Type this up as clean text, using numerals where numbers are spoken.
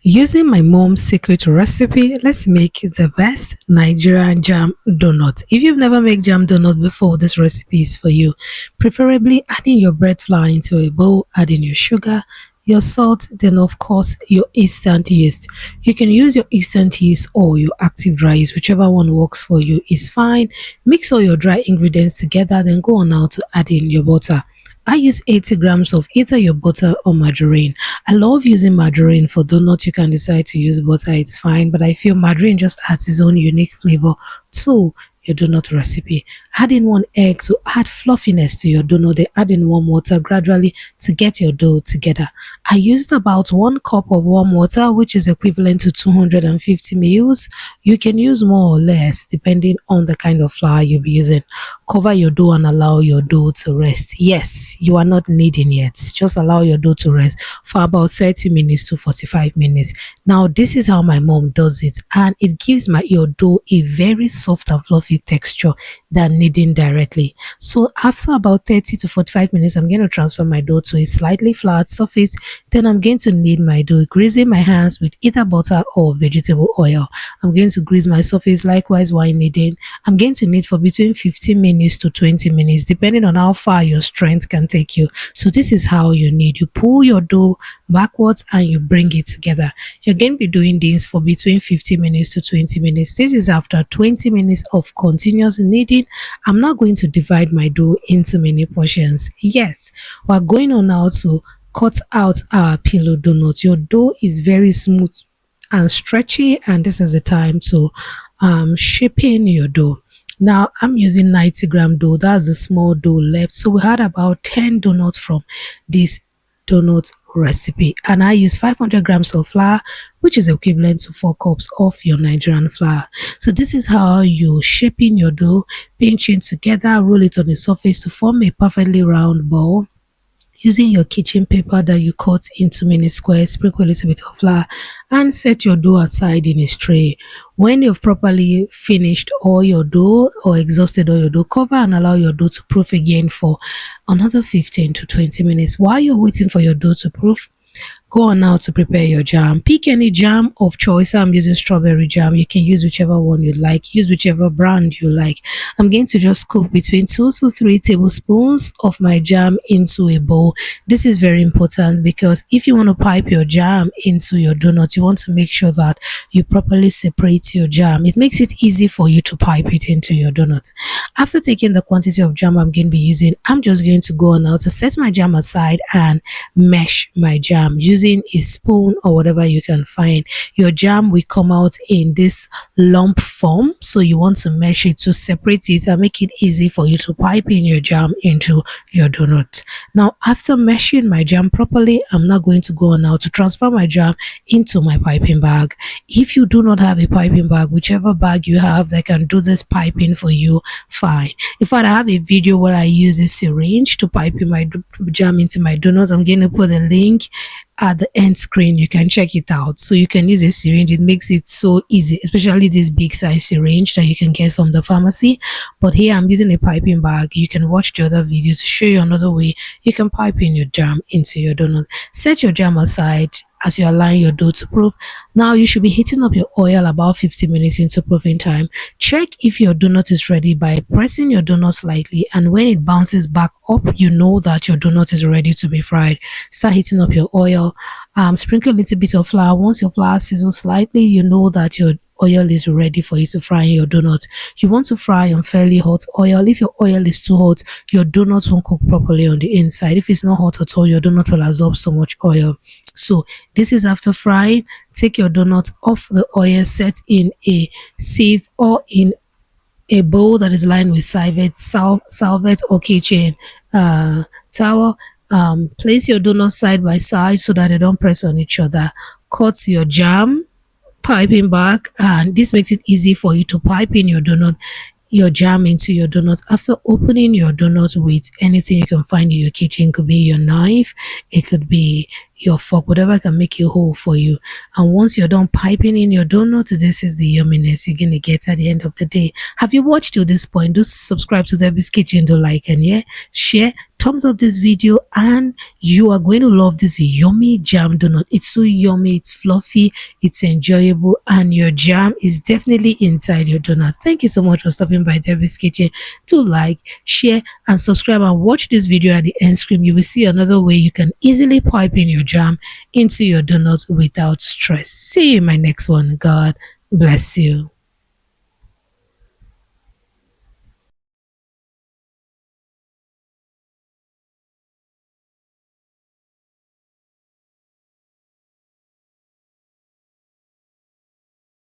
Using my mom's secret recipe, let's make the best Nigerian jam donut. If you've never made jam donut before, this recipe is for you. Preferably adding your bread flour into a bowl, adding your sugar, your salt, then of course your instant yeast. You can use your instant yeast or your active dry yeast, whichever one works for you is fine. Mix all your dry ingredients together, then go on now to add in your butter. I use 80 grams of either your butter or margarine. I love using margarine for donuts. You can decide to use butter, it's fine, but I feel margarine just adds its own unique flavor to your donut recipe. Add in 1 egg to add fluffiness to your donut. Then add in warm water gradually to get your dough together. I used about 1 cup of warm water, which is equivalent to 250 ml. You can use more or less depending on the kind of flour you'll be using. Cover your dough and allow your dough to rest. Yes, you are not kneading yet. Just allow your dough to rest for about 30 minutes to 45 minutes. Now, this is how my mom does it, and it gives your dough a very soft and fluffy texture than kneading directly. So after about 30 to 45 minutes, I'm going to transfer my dough to a slightly floured surface. Then I'm going to knead my dough, greasing my hands with either butter or vegetable oil. I'm going to grease my surface likewise while kneading. I'm going to knead for between 15 minutes to 20 minutes, depending on how far your strength can take you. So this is how you knead. You pull your dough backwards and you bring it together. You're going to be doing this for between 15 minutes to 20 minutes. This is after 20 minutes of continuous kneading. I'm not going to divide my dough into many portions. Yes, we're going on now to cut out our pillow donut. Your dough is very smooth and stretchy, and this is the time to shaping your dough. Now I'm using 90-gram dough. That's a small dough left, so we had about 10 donuts from this donut recipe, and I use 500 grams of flour, which is equivalent to 4 cups of your Nigerian flour. So this is how you shaping your dough, pinching together, roll it on the surface to form a perfectly round ball. Using your kitchen paper that you cut into mini squares, sprinkle a little bit of flour and set your dough aside in a tray. When you've properly finished all your dough or exhausted all your dough, cover and allow your dough to proof again for another 15 to 20 minutes. While you're waiting for your dough to proof, go on now to prepare your jam. Pick any jam of choice. I'm using strawberry jam. You can use whichever one you like. Use whichever brand you like. I'm going to just scoop between 2 to 3 tablespoons of my jam into a bowl. This is very important because if you want to pipe your jam into your donut, you want to make sure that you properly separate your jam. It makes it easy for you to pipe it into your donut. After taking the quantity of jam I'm going to be using, I'm just going to go on now to set my jam aside and mesh my jam using a spoon or whatever you can find. Your jam will come out in this lump form, so you want to mesh it to separate it and make it easy for you to pipe in your jam into your donut. Now after meshing my jam properly, I'm not going to go on now to transfer my jam into my piping bag. If you do not have a piping bag, whichever bag you have that can do this piping for you, fine. In fact, I have a video where I use a syringe to pipe in my jam into my donuts. I'm going to put a link at the end screen. You can check it out. So you can use a syringe. It makes it so easy, especially this big size syringe that you can get from the pharmacy. But here I'm using a piping bag. You can watch the other videos to show you another way you can pipe in your jam into your donut. Set your jam aside as you align your dough to proof. Now you should be heating up your oil about 15 minutes into proofing time. Check if your donut is ready by pressing your donut slightly, and when it bounces back up, you know that your donut is ready to be fried. Start heating up your oil. Sprinkle a little bit of flour. Once your flour sizzles slightly, you know that your oil is ready for you to fry in your donut. You want to fry on fairly hot oil. If your oil is too hot, your donut won't cook properly on the inside. If it's not hot at all, your donut will absorb so much oil. So this is after frying. Take your donut off the oil, set in a sieve or in a bowl that is lined with salvet or kitchen towel. Place your donuts side by side so that they don't press on each other. Cut your jam piping back, and this makes it easy for you to pipe in your jam into your donut. After opening your donut with anything you can find in your kitchen, it could be your knife, it could be your fork, whatever can make a hole for you. And once you're done piping in your donut, this is the yumminess you're gonna get at the end of the day. Have you watched to this point? Do subscribe to DEBBY'S Kitchen, do like and share. thumbs up this video, and you are going to love this yummy jam donut. It's so yummy, it's fluffy, it's enjoyable, and your jam is definitely inside your donut. Thank you so much for stopping by Debbie's Kitchen. To like, share, and subscribe, and watch this video at the end screen. You will see another way you can easily pipe in your jam into your donut without stress. See you in my next one. God bless you.